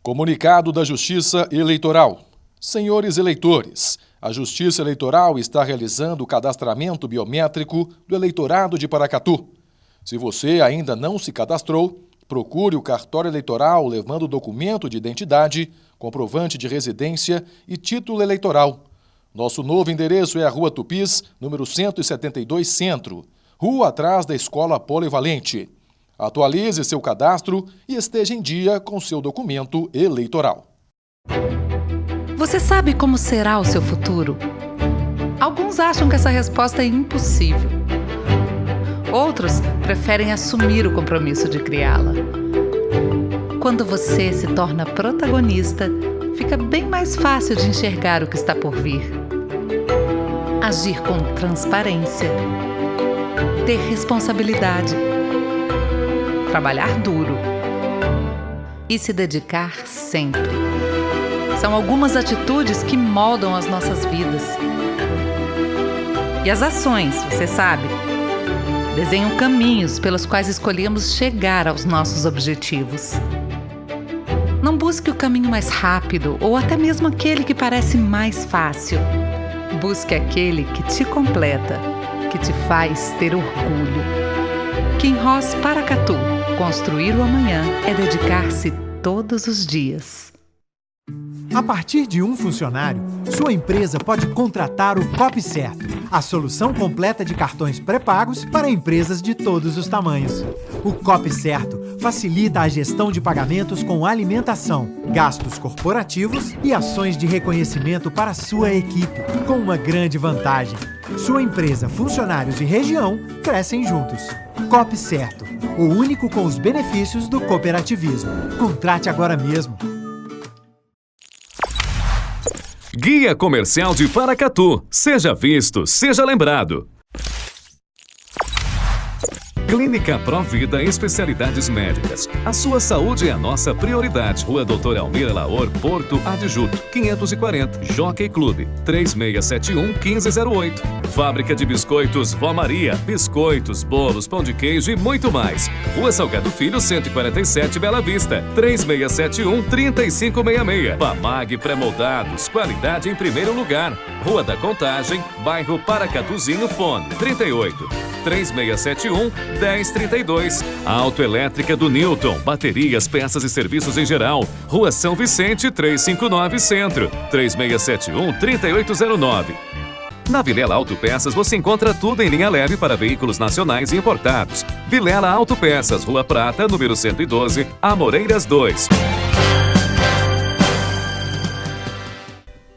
Comunicado da Justiça Eleitoral. Senhores eleitores, a Justiça Eleitoral está realizando o cadastramento biométrico do eleitorado de Paracatu. Se você ainda não se cadastrou, procure o cartório eleitoral levando documento de identidade, comprovante de residência e título eleitoral. Nosso novo endereço é a Rua Tupis, número 172 Centro, rua atrás da Escola Polivalente. Atualize seu cadastro e esteja em dia com seu documento eleitoral. Você sabe como será o seu futuro? Alguns acham que essa resposta é impossível. Outros preferem assumir o compromisso de criá-la. Quando você se torna protagonista, fica bem mais fácil de enxergar o que está por vir. Agir com transparência. Ter responsabilidade. Trabalhar duro e se dedicar sempre. São algumas atitudes que moldam as nossas vidas. E as ações, você sabe, desenham caminhos pelos quais escolhemos chegar aos nossos objetivos. Não busque o caminho mais rápido ou até mesmo aquele que parece mais fácil. Busque aquele que te completa, que te faz ter orgulho. Kinross Paracatu. Construir o amanhã é dedicar-se todos os dias. A partir de um funcionário, sua empresa pode contratar o CopCerto, a solução completa de cartões pré-pagos para empresas de todos os tamanhos. O CopCerto facilita a gestão de pagamentos com alimentação, gastos corporativos e ações de reconhecimento para sua equipe, com uma grande vantagem. Sua empresa, funcionários e região crescem juntos. CopCerto, o único com os benefícios do cooperativismo. Contrate agora mesmo. Guia Comercial de Paracatu. Seja visto, seja lembrado. Clínica Provida Especialidades Médicas. A sua saúde é a nossa prioridade. Rua Doutor Almir Laor, Porto Adjuto, 540. Jockey Clube, 3671-1508. Fábrica de Biscoitos Vó Maria. Biscoitos, bolos, pão de queijo e muito mais. Rua Salgado Filho, 147, Bela Vista, 3671-3566. Pamag Pré-moldados. Qualidade em primeiro lugar. Rua da Contagem, bairro Paracatuzinho, fone 38-3671-1032. Autoelétrica do Newton. Baterias, peças e serviços em geral. Rua São Vicente, 359 Centro, 3671-3809. Na Vilela Autopeças você encontra tudo em linha leve para veículos nacionais e importados. Vilela Autopeças, Rua Prata, número 112, Amoreiras 2.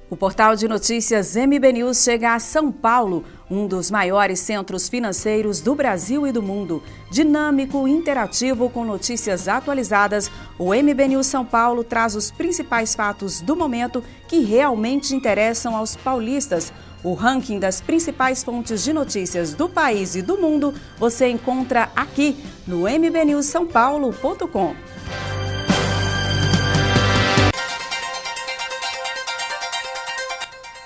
O portal de notícias MB News chega a São Paulo, um dos maiores centros financeiros do Brasil e do mundo. Dinâmico, interativo, com notícias atualizadas, o MB News São Paulo traz os principais fatos do momento que realmente interessam aos paulistas. O ranking das principais fontes de notícias do país e do mundo você encontra aqui no mbnewssaopaulo.com.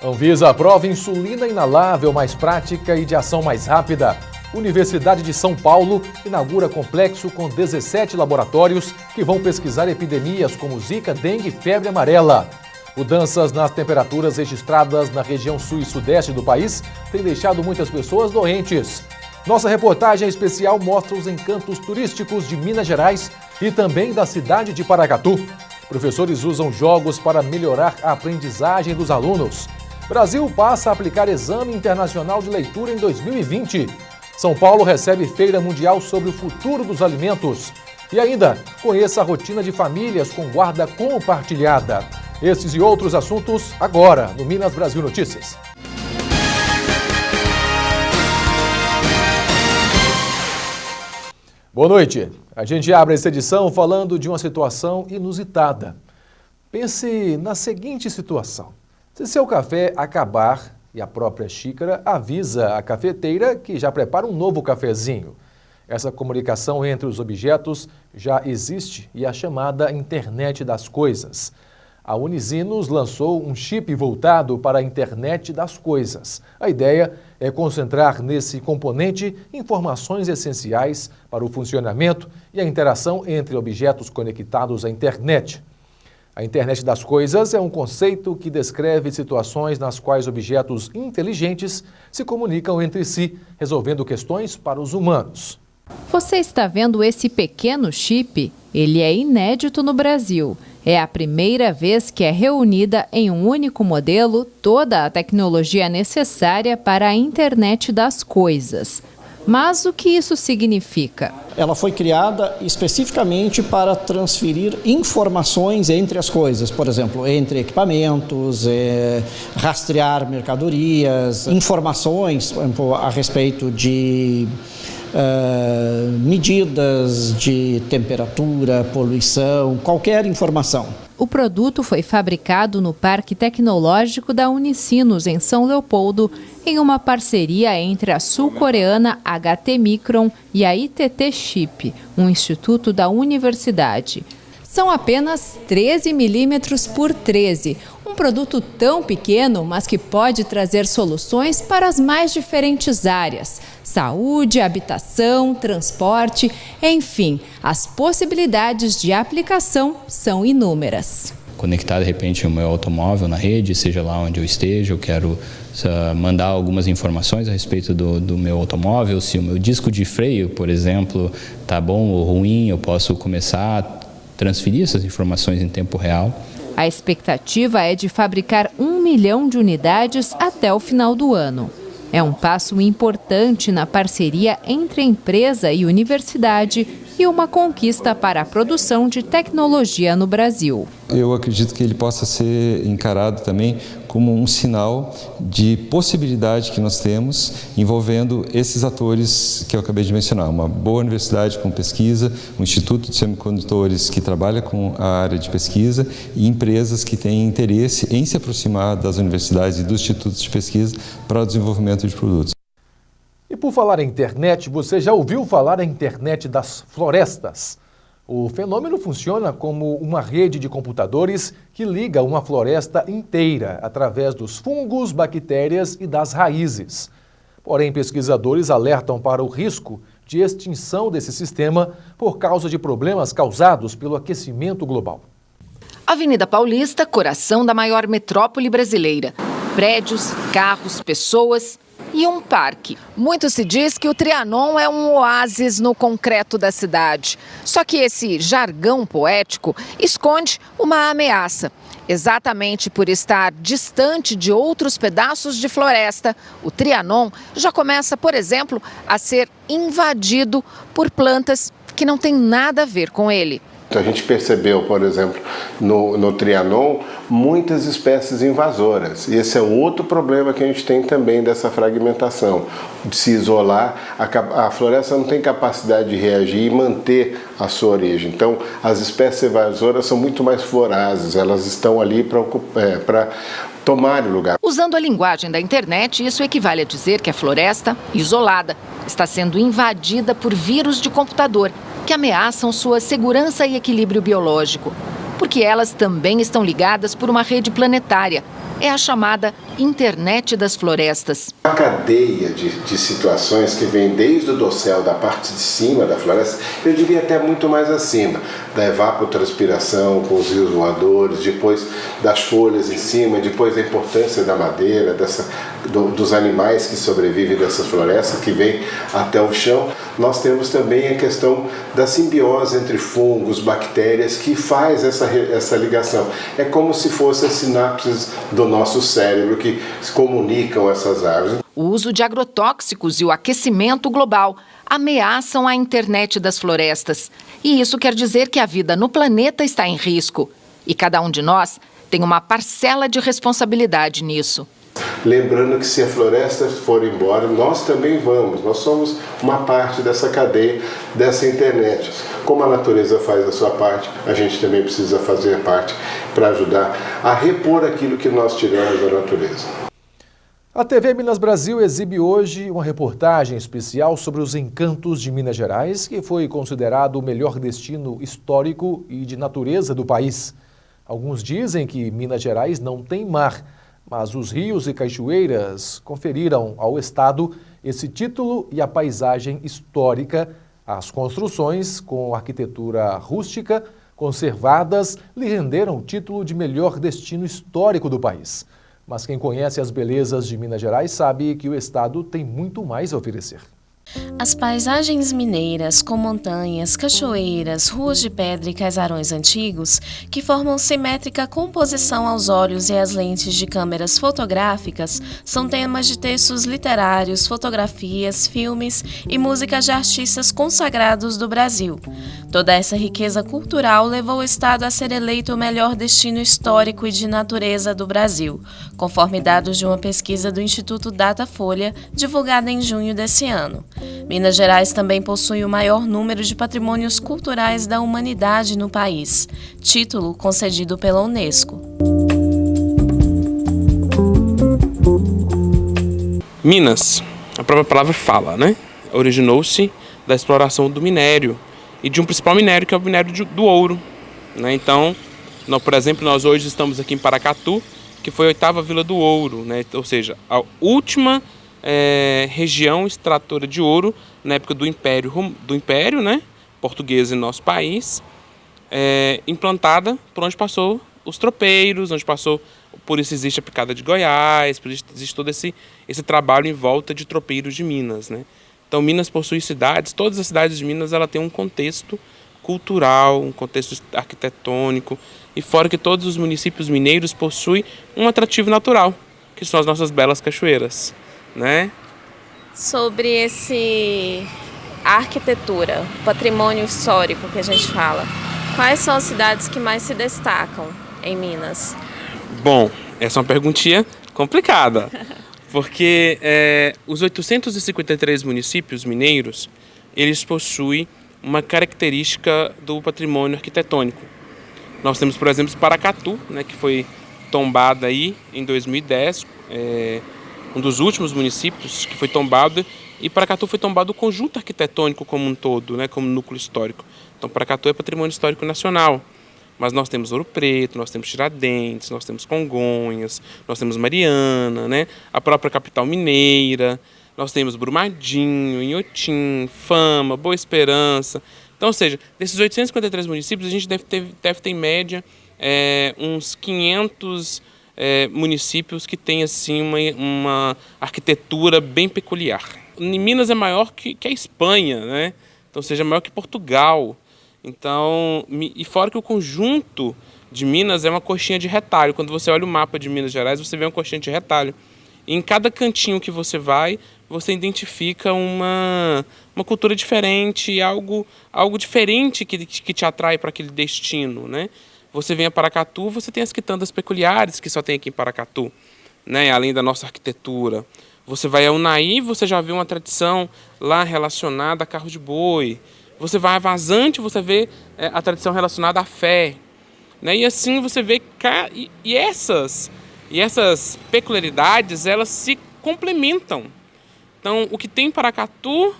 Anvisa aprova insulina inalável mais prática e de ação mais rápida. Universidade de São Paulo inaugura complexo com 17 laboratórios que vão pesquisar epidemias como Zika, dengue e febre amarela. Mudanças nas temperaturas registradas na região sul e sudeste do país têm deixado muitas pessoas doentes. Nossa reportagem especial mostra os encantos turísticos de Minas Gerais e também da cidade de Paracatu. Professores usam jogos para melhorar a aprendizagem dos alunos. Brasil passa a aplicar Exame Internacional de Leitura em 2020. São Paulo recebe Feira Mundial sobre o Futuro dos Alimentos. E ainda, conheça a rotina de famílias com guarda compartilhada. Esses e outros assuntos agora no Minas Brasil Notícias. Boa noite. A gente abre essa edição falando de uma situação inusitada. Pense na seguinte situação. Se seu café acabar e a própria xícara avisa a cafeteira que já prepara um novo cafezinho. Essa comunicação entre os objetos já existe e é a chamada Internet das Coisas. A Unisinos lançou um chip voltado para a Internet das Coisas. A ideia é concentrar nesse componente informações essenciais para o funcionamento e a interação entre objetos conectados à internet. A internet das coisas é um conceito que descreve situações nas quais objetos inteligentes se comunicam entre si, resolvendo questões para os humanos. Você está vendo esse pequeno chip? Ele é inédito no Brasil. É a primeira vez que é reunida em um único modelo toda a tecnologia necessária para a internet das coisas. Mas o que isso significa? Ela foi criada especificamente para transferir informações entre as coisas, por exemplo, entre equipamentos, rastrear mercadorias, informações, por exemplo, a respeito de medidas de temperatura, poluição, qualquer informação. O produto foi fabricado no Parque Tecnológico da Unicinos, em São Leopoldo, em uma parceria entre a sul-coreana HT Micron e a ITT Chip, um instituto da universidade. São apenas 13 milímetros por 13, um produto tão pequeno, mas que pode trazer soluções para as mais diferentes áreas: saúde, habitação, transporte, enfim, as possibilidades de aplicação são inúmeras. Conectar de repente o meu automóvel na rede, seja lá onde eu esteja, eu quero mandar algumas informações a respeito do meu automóvel, se o meu disco de freio, por exemplo, está bom ou ruim, eu posso começar a transferir essas informações em tempo real. A expectativa é de fabricar 1 milhão de unidades até o final do ano. É um passo importante na parceria entre a empresa e universidade e uma conquista para a produção de tecnologia no Brasil. Eu acredito que ele possa ser encarado também como um sinal de possibilidade que nós temos envolvendo esses atores que eu acabei de mencionar. Uma boa universidade com pesquisa, um instituto de semicondutores que trabalha com a área de pesquisa e empresas que têm interesse em se aproximar das universidades e dos institutos de pesquisa para o desenvolvimento de produtos. E por falar em internet, você já ouviu falar em internet das florestas? O fenômeno funciona como uma rede de computadores que liga uma floresta inteira através dos fungos, bactérias e das raízes. Porém, pesquisadores alertam para o risco de extinção desse sistema por causa de problemas causados pelo aquecimento global. Avenida Paulista, coração da maior metrópole brasileira. Prédios, carros, pessoas e um parque. Muito se diz que o Trianon é um oásis no concreto da cidade. Só que esse jargão poético esconde uma ameaça. Exatamente por estar distante de outros pedaços de floresta, o Trianon já começa, por exemplo, a ser invadido por plantas que não têm nada a ver com ele. A gente percebeu, por exemplo, no Trianon, muitas espécies invasoras. E esse é outro problema que a gente tem também dessa fragmentação, de se isolar. A floresta não tem capacidade de reagir e manter a sua origem. Então, as espécies invasoras são muito mais vorazes, elas estão ali para tomar o lugar. Usando a linguagem da internet, isso equivale a dizer que a floresta, isolada, está sendo invadida por vírus de computador, que ameaçam sua segurança e equilíbrio biológico, porque elas também estão ligadas por uma rede planetária. É a chamada Internet das Florestas. Uma cadeia de situações que vem desde o dossel, da parte de cima da floresta, eu diria até muito mais acima, da evapotranspiração com os rios voadores, depois das folhas em cima, depois da importância da madeira, dos animais que sobrevivem dessa floresta, que vem até o chão. Nós temos também a questão da simbiose entre fungos, bactérias, que faz essa ligação. É como se fossem as sinapses do nosso cérebro que se comunicam essas árvores. O uso de agrotóxicos e o aquecimento global ameaçam a internet das florestas. E isso quer dizer que a vida no planeta está em risco. E cada um de nós tem uma parcela de responsabilidade nisso. Lembrando que se a floresta for embora, nós também vamos. Nós somos uma parte dessa cadeia, dessa internet. Como a natureza faz a sua parte, a gente também precisa fazer a parte para ajudar a repor aquilo que nós tiramos da natureza. A TV Minas Brasil exibe hoje uma reportagem especial sobre os encantos de Minas Gerais, que foi considerado o melhor destino histórico e de natureza do país. Alguns dizem que Minas Gerais não tem mar, mas os rios e cachoeiras conferiram ao estado esse título e a paisagem histórica, as construções com arquitetura rústica, conservadas lhe renderam o título de melhor destino histórico do país. Mas quem conhece as belezas de Minas Gerais sabe que o estado tem muito mais a oferecer. As paisagens mineiras, com montanhas, cachoeiras, ruas de pedra e casarões antigos, que formam simétrica composição aos olhos e às lentes de câmeras fotográficas, são temas de textos literários, fotografias, filmes e músicas de artistas consagrados do Brasil. Toda essa riqueza cultural levou o estado a ser eleito o melhor destino histórico e de natureza do Brasil, conforme dados de uma pesquisa do Instituto Datafolha, divulgada em junho desse ano. Minas Gerais também possui o maior número de patrimônios culturais da humanidade no país, título concedido pela Unesco. Minas, a própria palavra fala, né? Originou-se da exploração do minério e de um principal minério que é o minério do ouro, né? Então, por exemplo, nós hoje estamos aqui em Paracatu, que foi a 8ª Vila do Ouro, né? Ou seja, a última região extratora de ouro na época do Império, né, português em nosso país, implantada por onde passou os tropeiros, por isso existe a Picada de Goiás, por isso existe todo esse trabalho em volta de tropeiros de Minas, né? Então Minas possui cidades, todas as cidades de Minas ela tem um contexto cultural, um contexto arquitetônico, e fora que todos os municípios mineiros possuem um atrativo natural, que são as nossas belas cachoeiras, né? Sobre a arquitetura, patrimônio histórico que a gente fala, quais são as cidades que mais se destacam em Minas? Bom, essa é uma perguntinha complicada, porque os 853 municípios mineiros, eles possuem uma característica do patrimônio arquitetônico. Nós temos, por exemplo, Paracatu, né, que foi tombada aí em 2010, um dos últimos municípios que foi tombado, e Paracatu foi tombado o conjunto arquitetônico como um todo, né, como núcleo histórico. Então Paracatu é patrimônio histórico nacional, mas nós temos Ouro Preto, nós temos Tiradentes, nós temos Congonhas, nós temos Mariana, né, a própria capital mineira, nós temos Brumadinho, Inhotim, Fama, Boa Esperança. Então, ou seja, desses 853 municípios, a gente deve ter em média uns 500 municípios que têm assim, uma arquitetura bem peculiar. Em Minas é maior que a Espanha, né? Então, ou seja, maior que Portugal. Então, e fora que o conjunto de Minas é uma coxinha de retalho. Quando você olha o mapa de Minas Gerais, você vê uma coxinha de retalho. E em cada cantinho que você vai, você identifica uma cultura diferente, algo diferente que te atrai para aquele destino, né? Você vem a Paracatu, você tem as quitandas peculiares que só tem aqui em Paracatu, né? Além da nossa arquitetura. Você vai a Unai, você já vê uma tradição lá relacionada a carro de boi. Você vai a Vazante, você vê a tradição relacionada à fé, né? E assim você vê e essas peculiaridades, elas se complementam. Então, o que tem em Paracatu,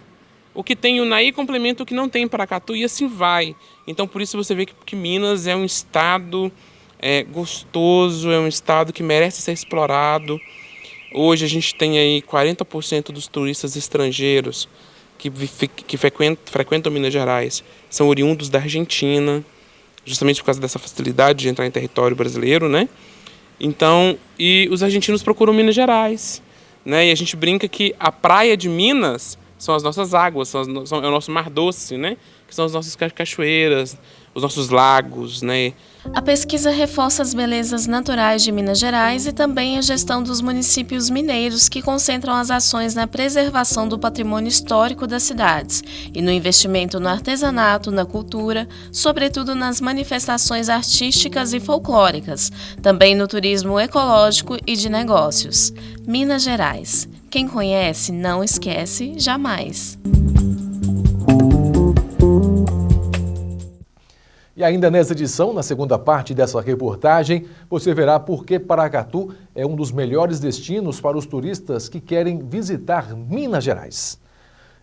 o que tem em Unai complementa o que não tem em Paracatu, e assim vai. Então, por isso você vê que Minas é um estado gostoso, é um estado que merece ser explorado. Hoje a gente tem aí 40% dos turistas estrangeiros que frequentam Minas Gerais são oriundos da Argentina, justamente por causa dessa facilidade de entrar em território brasileiro, né? Então, e os argentinos procuram Minas Gerais, né? E a gente brinca que a praia de Minas são as nossas águas, é o nosso mar doce, né? Que são as nossas cachoeiras, os nossos lagos, né? A pesquisa reforça as belezas naturais de Minas Gerais e também a gestão dos municípios mineiros, que concentram as ações na preservação do patrimônio histórico das cidades e no investimento no artesanato, na cultura, sobretudo nas manifestações artísticas e folclóricas, também no turismo ecológico e de negócios. Minas Gerais. Quem conhece não esquece jamais. E ainda nessa edição, na segunda parte dessa reportagem, você verá por que Paracatu é um dos melhores destinos para os turistas que querem visitar Minas Gerais.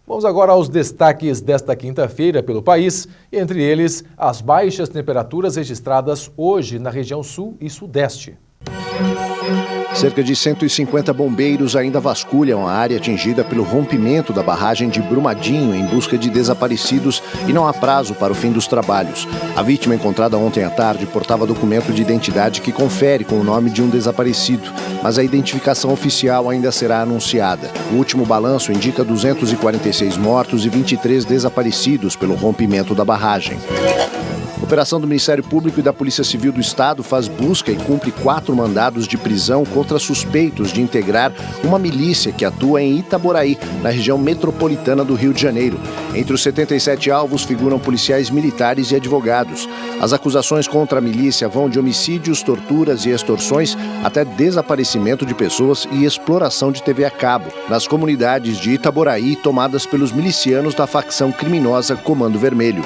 Vamos agora aos destaques desta quinta-feira pelo país, entre eles as baixas temperaturas registradas hoje na região sul e sudeste. Cerca de 150 bombeiros ainda vasculham a área atingida pelo rompimento da barragem de Brumadinho em busca de desaparecidos e não há prazo para o fim dos trabalhos. A vítima encontrada ontem à tarde portava documento de identidade que confere com o nome de um desaparecido, mas a identificação oficial ainda será anunciada. O último balanço indica 246 mortos e 23 desaparecidos pelo rompimento da barragem. A operação do Ministério Público e da Polícia Civil do Estado faz busca e cumpre 4 mandados de prisão contra suspeitos de integrar uma milícia que atua em Itaboraí, na região metropolitana do Rio de Janeiro. Entre os 77 alvos figuram policiais militares e advogados. As acusações contra a milícia vão de homicídios, torturas e extorsões até desaparecimento de pessoas e exploração de TV a cabo nas comunidades de Itaboraí tomadas pelos milicianos da facção criminosa Comando Vermelho.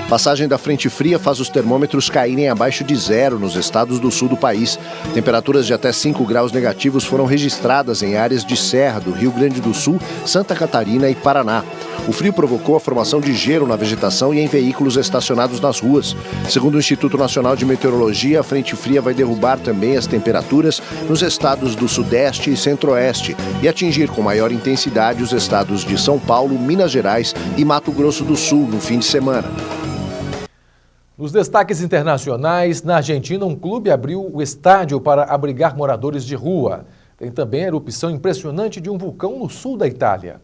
Passagem da frente fria faz os termômetros caírem abaixo de 0 nos estados do sul do país. Temperaturas de até 5 graus negativos foram registradas em áreas de serra do Rio Grande do Sul, Santa Catarina e Paraná. O frio provocou a formação de gelo na vegetação e em veículos estacionados nas ruas. Segundo o Instituto Nacional de Meteorologia, a frente fria vai derrubar também as temperaturas nos estados do Sudeste e Centro-Oeste e atingir com maior intensidade os estados de São Paulo, Minas Gerais e Mato Grosso do Sul no fim de semana. Nos destaques internacionais, na Argentina, um clube abriu o estádio para abrigar moradores de rua. Tem também a erupção impressionante de um vulcão no sul da Itália.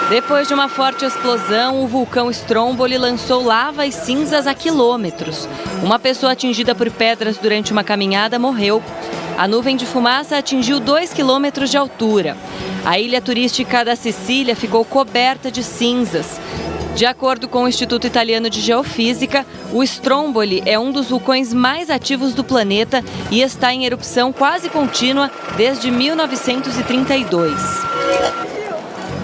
Depois de uma forte explosão, o vulcão Stromboli lançou lava e cinzas a quilômetros. Uma pessoa atingida por pedras durante uma caminhada morreu. A nuvem de fumaça atingiu 2 quilômetros de altura. A ilha turística da Sicília ficou coberta de cinzas. De acordo com o Instituto Italiano de Geofísica, o Stromboli é um dos vulcões mais ativos do planeta e está em erupção quase contínua desde 1932.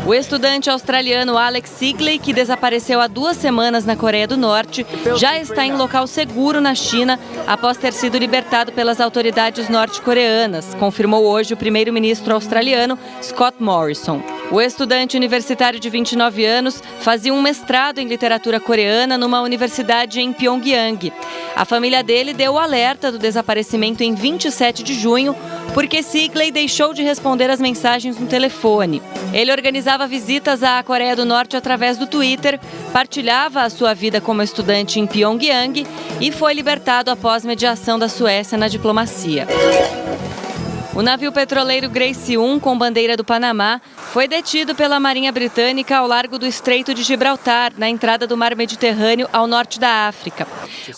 O estudante australiano Alex Sigley, que desapareceu há 2 semanas na Coreia do Norte, já está em local seguro na China após ter sido libertado pelas autoridades norte-coreanas, confirmou hoje o primeiro-ministro australiano Scott Morrison. O estudante universitário de 29 anos fazia um mestrado em literatura coreana numa universidade em Pyongyang. A família dele deu o alerta do desaparecimento em 27 de junho, porque Sigley deixou de responder às mensagens no telefone. Ele organizava visitas à Coreia do Norte através do Twitter, partilhava a sua vida como estudante em Pyongyang e foi libertado após mediação da Suécia na diplomacia. O navio petroleiro Grace 1, com bandeira do Panamá, foi detido pela Marinha Britânica ao largo do Estreito de Gibraltar, na entrada do Mar Mediterrâneo ao norte da África.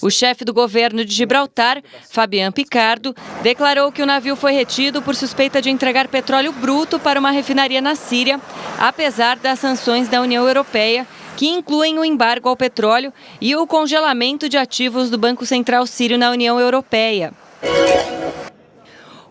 O chefe do governo de Gibraltar, Fabian Picardo, declarou que o navio foi retido por suspeita de entregar petróleo bruto para uma refinaria na Síria, apesar das sanções da União Europeia, que incluem o embargo ao petróleo e o congelamento de ativos do Banco Central Sírio na União Europeia.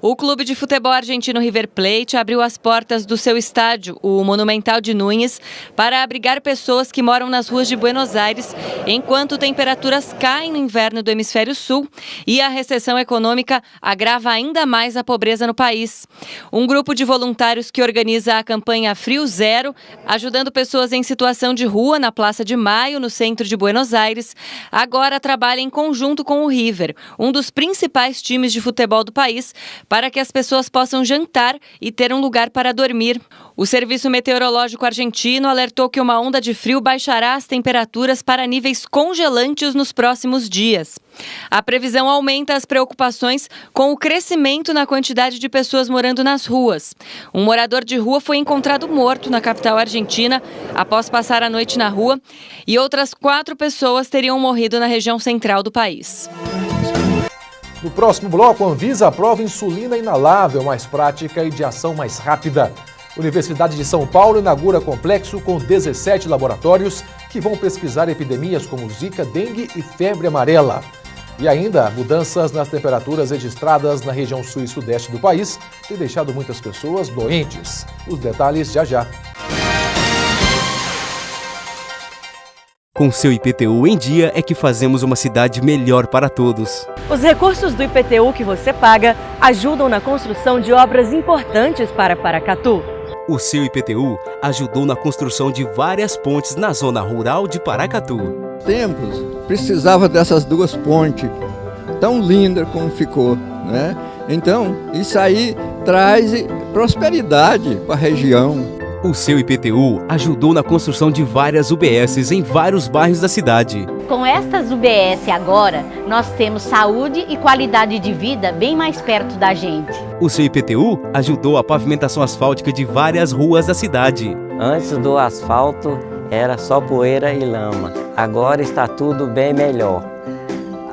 O clube de futebol argentino River Plate abriu as portas do seu estádio, o Monumental de Núñez, para abrigar pessoas que moram nas ruas de Buenos Aires, enquanto temperaturas caem no inverno do hemisfério sul e a recessão econômica agrava ainda mais a pobreza no país. Um grupo de voluntários que organiza a campanha Frio Zero, ajudando pessoas em situação de rua na Praça de Maio, no centro de Buenos Aires, agora trabalha em conjunto com o River, um dos principais times de futebol do país, para que as pessoas possam jantar e ter um lugar para dormir. O Serviço Meteorológico Argentino alertou que uma onda de frio baixará as temperaturas para níveis congelantes nos próximos dias. A previsão aumenta as preocupações com o crescimento na quantidade de pessoas morando nas ruas. Um morador de rua foi encontrado morto na capital argentina após passar a noite na rua e outras 4 pessoas teriam morrido na região central do país. No próximo bloco, a Anvisa aprova insulina inalável mais prática e de ação mais rápida. Universidade de São Paulo inaugura complexo com 17 laboratórios que vão pesquisar epidemias como Zika, dengue e febre amarela. E ainda, mudanças nas temperaturas registradas na região sul e sudeste do país têm deixado muitas pessoas doentes. Os detalhes já já. Com seu IPTU em dia é que fazemos uma cidade melhor para todos. Os recursos do IPTU que você paga ajudam na construção de obras importantes para Paracatu. O seu IPTU ajudou na construção de várias pontes na zona rural de Paracatu. Tempos precisava dessas 2 pontes. tão linda como ficou, né? Então, isso aí traz prosperidade para a região. O seu IPTU ajudou na construção de várias UBSs em vários bairros da cidade. Com estas UBS agora, nós temos saúde e qualidade de vida bem mais perto da gente. O seu IPTU ajudou a pavimentação asfáltica de várias ruas da cidade. Antes do asfalto era só poeira e lama. Agora está tudo bem melhor.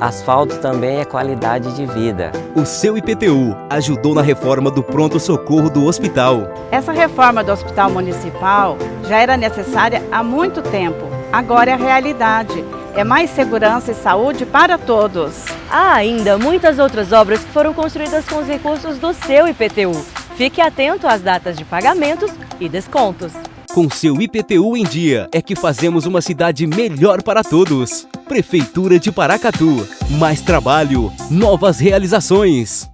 Asfalto também é qualidade de vida. O seu IPTU ajudou na reforma do pronto-socorro do hospital. Essa reforma do hospital municipal já era necessária há muito tempo. Agora é a realidade. É mais segurança e saúde para todos. Há ainda muitas outras obras que foram construídas com os recursos do seu IPTU. Fique atento às datas de pagamentos e descontos. Com seu IPTU em dia é que fazemos uma cidade melhor para todos. Prefeitura de Paracatu. Mais trabalho, novas realizações.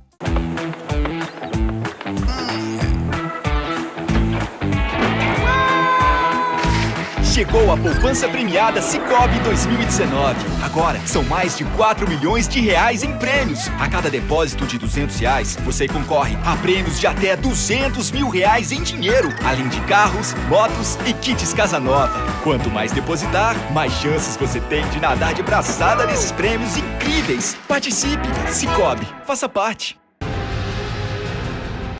Chegou a poupança premiada Sicoob 2019. Agora são mais de 4 milhões de reais em prêmios. A cada depósito de R$200, você concorre a prêmios de até R$200 mil em dinheiro, além de carros, motos e kits casa nova. Quanto mais depositar, mais chances você tem de nadar de braçada nesses prêmios incríveis. Participe! Sicoob, faça parte.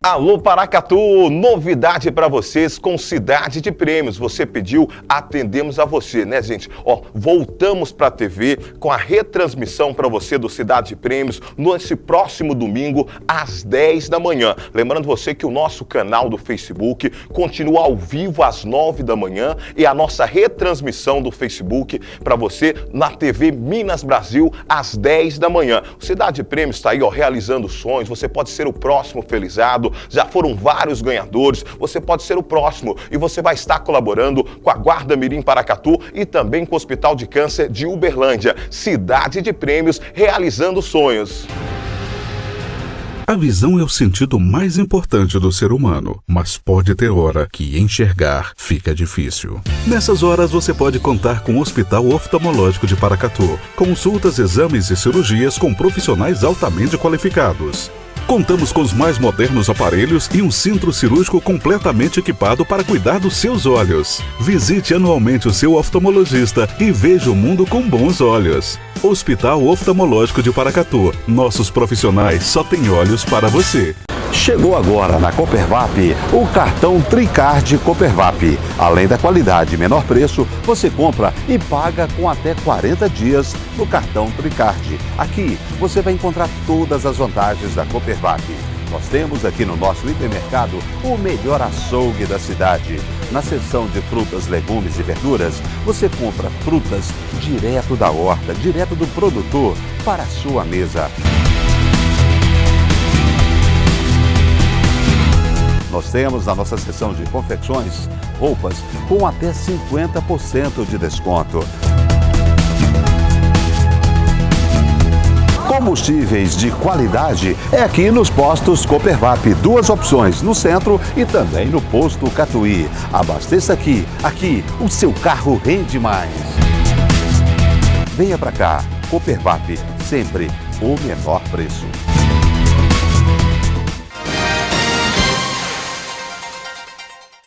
Alô Paracatu, novidade para vocês com Cidade de Prêmios. Você pediu, atendemos a você, né, gente? Ó, voltamos para a TV com a retransmissão para você do Cidade de Prêmios nesse próximo domingo às 10 da manhã. Lembrando você que o nosso canal do Facebook continua ao vivo às 9 da manhã e a nossa retransmissão do Facebook para você na TV Minas Brasil às 10 da manhã. O Cidade de Prêmios está aí, ó, realizando sonhos. Você pode ser o próximo felizado. Já foram vários ganhadores, você pode ser o próximo e você vai estar colaborando com a Guarda Mirim Paracatu e também com o Hospital de Câncer de Uberlândia. Cidade de Prêmios, realizando sonhos. A visão é o sentido mais importante do ser humano, mas pode ter hora que enxergar fica difícil. Nessas horas você pode contar com o Hospital Oftalmológico de Paracatu. Consultas, exames e cirurgias com profissionais altamente qualificados. Contamos com os mais modernos aparelhos e um centro cirúrgico completamente equipado para cuidar dos seus olhos. Visite anualmente o seu oftalmologista e veja o mundo com bons olhos. Hospital Oftalmológico de Paracatu. Nossos profissionais só têm olhos para você. Chegou agora na Copervap o cartão Tricard Copervap. Além da qualidade e menor preço, você compra e paga com até 40 dias no cartão Tricard. Aqui você vai encontrar todas as vantagens da Copervap. Nós temos aqui no nosso hipermercado o melhor açougue da cidade. Na seção de frutas, legumes e verduras, você compra frutas direto da horta, direto do produtor, para a sua mesa. Nós temos na nossa seção de confecções roupas com até 50% de desconto. Combustíveis de qualidade é aqui nos postos Copervap. 2 opções, no centro e também no posto Catuí. Abasteça aqui. Aqui o seu carro rende mais. Venha pra cá. Copervap, sempre o menor preço.